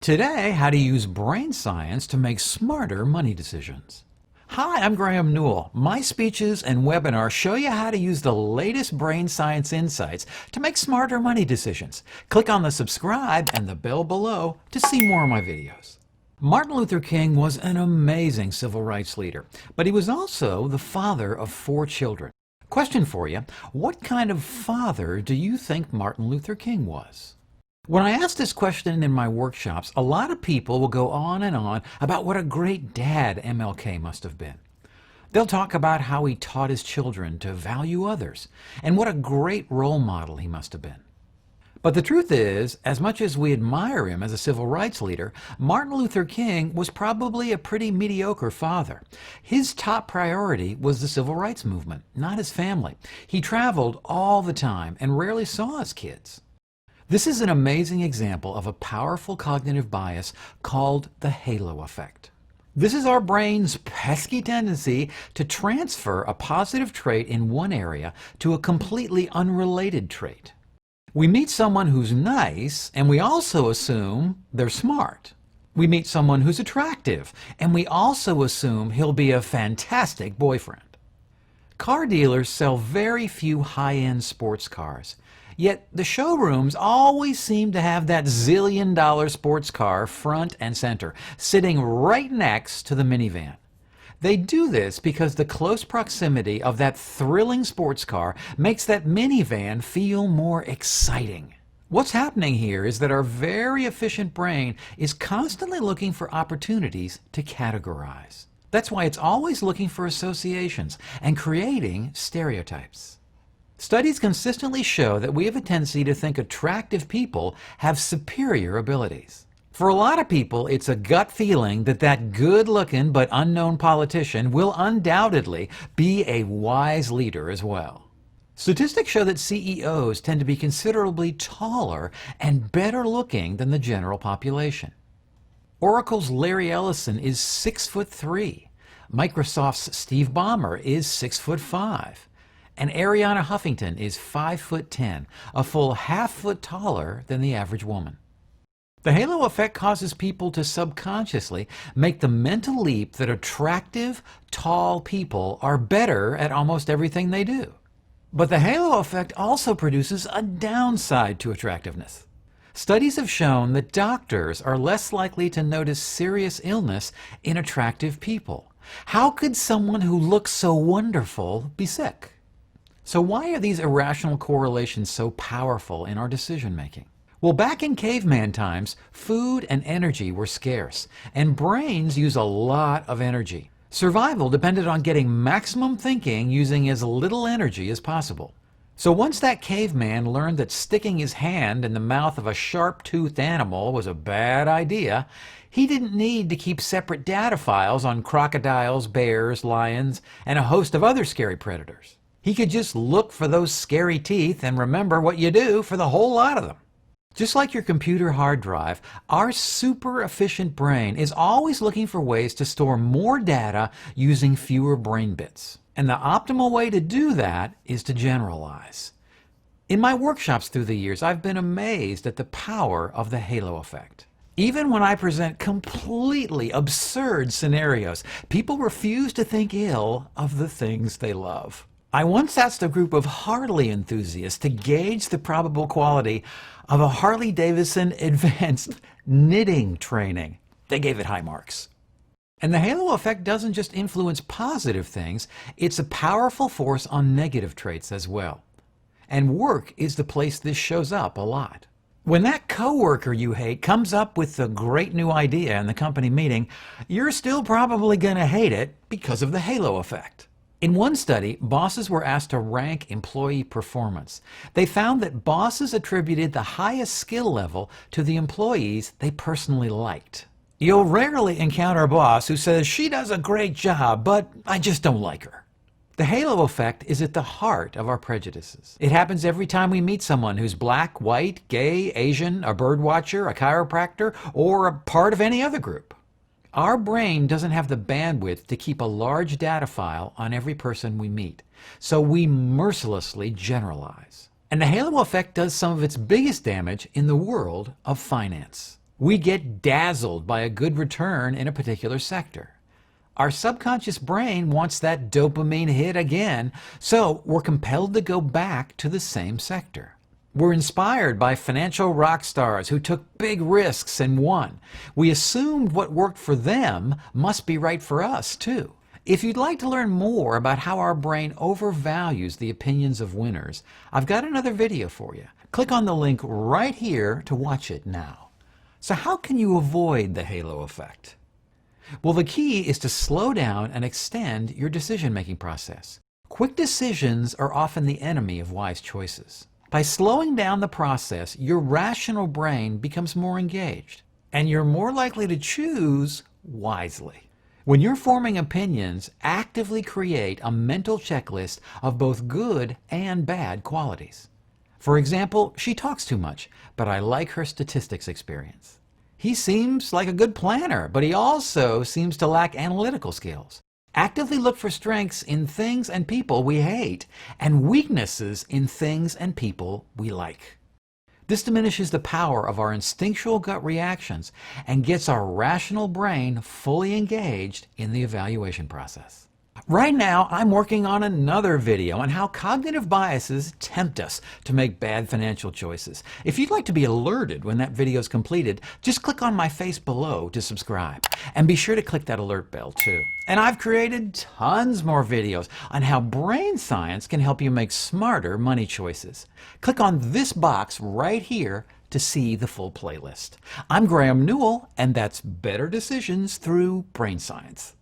Today, how to use brain science to make smarter money decisions. Hi, I'm Graeme Newell. My speeches and webinars show you how to use the latest brain science insights to make smarter money decisions. Click on the subscribe and the bell below to see more of my videos. Martin Luther King was an amazing civil rights leader, but he was also the father of 4 children. Question for you, what kind of father do you think Martin Luther King was? When I ask this question in my workshops, a lot of people will go on and on about what a great dad MLK must have been. They'll talk about how he taught his children to value others, and what a great role model he must have been. But the truth is, as much as we admire him as a civil rights leader, Martin Luther King was probably a pretty mediocre father. His top priority was the civil rights movement, not his family. He traveled all the time and rarely saw his kids. This is an amazing example of a powerful cognitive bias called the halo effect. This is our brain's pesky tendency to transfer a positive trait in one area to a completely unrelated trait. We meet someone who's nice, and we also assume they're smart. We meet someone who's attractive, and we also assume he'll be a fantastic boyfriend. Car dealers sell very few high-end sports cars. Yet the showrooms always seem to have that zillion-dollar sports car front and center, sitting right next to the minivan. They do this because the close proximity of that thrilling sports car makes that minivan feel more exciting. What's happening here is that our very efficient brain is constantly looking for opportunities to categorize. That's why it's always looking for associations and creating stereotypes. Studies consistently show that we have a tendency to think attractive people have superior abilities. For a lot of people, it's a gut feeling that that good-looking but unknown politician will undoubtedly be a wise leader as well. Statistics show that CEOs tend to be considerably taller and better looking than the general population. Oracle's Larry Ellison is 6'3". Microsoft's Steve Ballmer is 6'5". And Arianna Huffington is 5'10", a full half-foot taller than the average woman. The halo effect causes people to subconsciously make the mental leap that attractive, tall people are better at almost everything they do. But the halo effect also produces a downside to attractiveness. Studies have shown that doctors are less likely to notice serious illness in attractive people. How could someone who looks so wonderful be sick? So why are these irrational correlations so powerful in our decision making? Well, back in caveman times, food and energy were scarce, and brains use a lot of energy. Survival depended on getting maximum thinking using as little energy as possible. So once that caveman learned that sticking his hand in the mouth of a sharp-toothed animal was a bad idea, he didn't need to keep separate data files on crocodiles, bears, lions, and a host of other scary predators. He could just look for those scary teeth and remember what you do for the whole lot of them. Just like your computer hard drive, our super efficient brain is always looking for ways to store more data using fewer brain bits. And the optimal way to do that is to generalize. In my workshops through the years, I've been amazed at the power of the halo effect. Even when I present completely absurd scenarios, people refuse to think ill of the things they love. I once asked a group of Harley enthusiasts to gauge the probable quality of a Harley-Davidson advanced knitting training. They gave it high marks. And the halo effect doesn't just influence positive things, it's a powerful force on negative traits as well. And work is the place this shows up a lot. When that coworker you hate comes up with a great new idea in the company meeting, you're still probably going to hate it because of the halo effect. In one study, bosses were asked to rank employee performance. They found that bosses attributed the highest skill level to the employees they personally liked. You'll rarely encounter a boss who says, "She does a great job, but I just don't like her." The halo effect is at the heart of our prejudices. It happens every time we meet someone who's black, white, gay, Asian, a bird watcher, a chiropractor, or a part of any other group. Our brain doesn't have the bandwidth to keep a large data file on every person we meet, so we mercilessly generalize. And the halo effect does some of its biggest damage in the world of finance. We get dazzled by a good return in a particular sector. Our subconscious brain wants that dopamine hit again, so we're compelled to go back to the same sector. We're inspired by financial rock stars who took big risks and won. We assumed what worked for them must be right for us, too. If you'd like to learn more about how our brain overvalues the opinions of winners, I've got another video for you. Click on the link right here to watch it now. So how can you avoid the halo effect? Well, the key is to slow down and extend your decision-making process. Quick decisions are often the enemy of wise choices. By slowing down the process, your rational brain becomes more engaged, and you're more likely to choose wisely. When you're forming opinions, actively create a mental checklist of both good and bad qualities. For example, she talks too much, but I like her statistics experience. He seems like a good planner, but he also seems to lack analytical skills. Actively look for strengths in things and people we hate, and weaknesses in things and people we like. This diminishes the power of our instinctual gut reactions and gets our rational brain fully engaged in the evaluation process. Right now, I'm working on another video on how cognitive biases tempt us to make bad financial choices. If you'd like to be alerted when that video is completed, just click on my face below to subscribe. And be sure to click that alert bell too. And I've created tons more videos on how brain science can help you make smarter money choices. Click on this box right here to see the full playlist. I'm Graeme Newell, and that's Better Decisions Through Brain Science.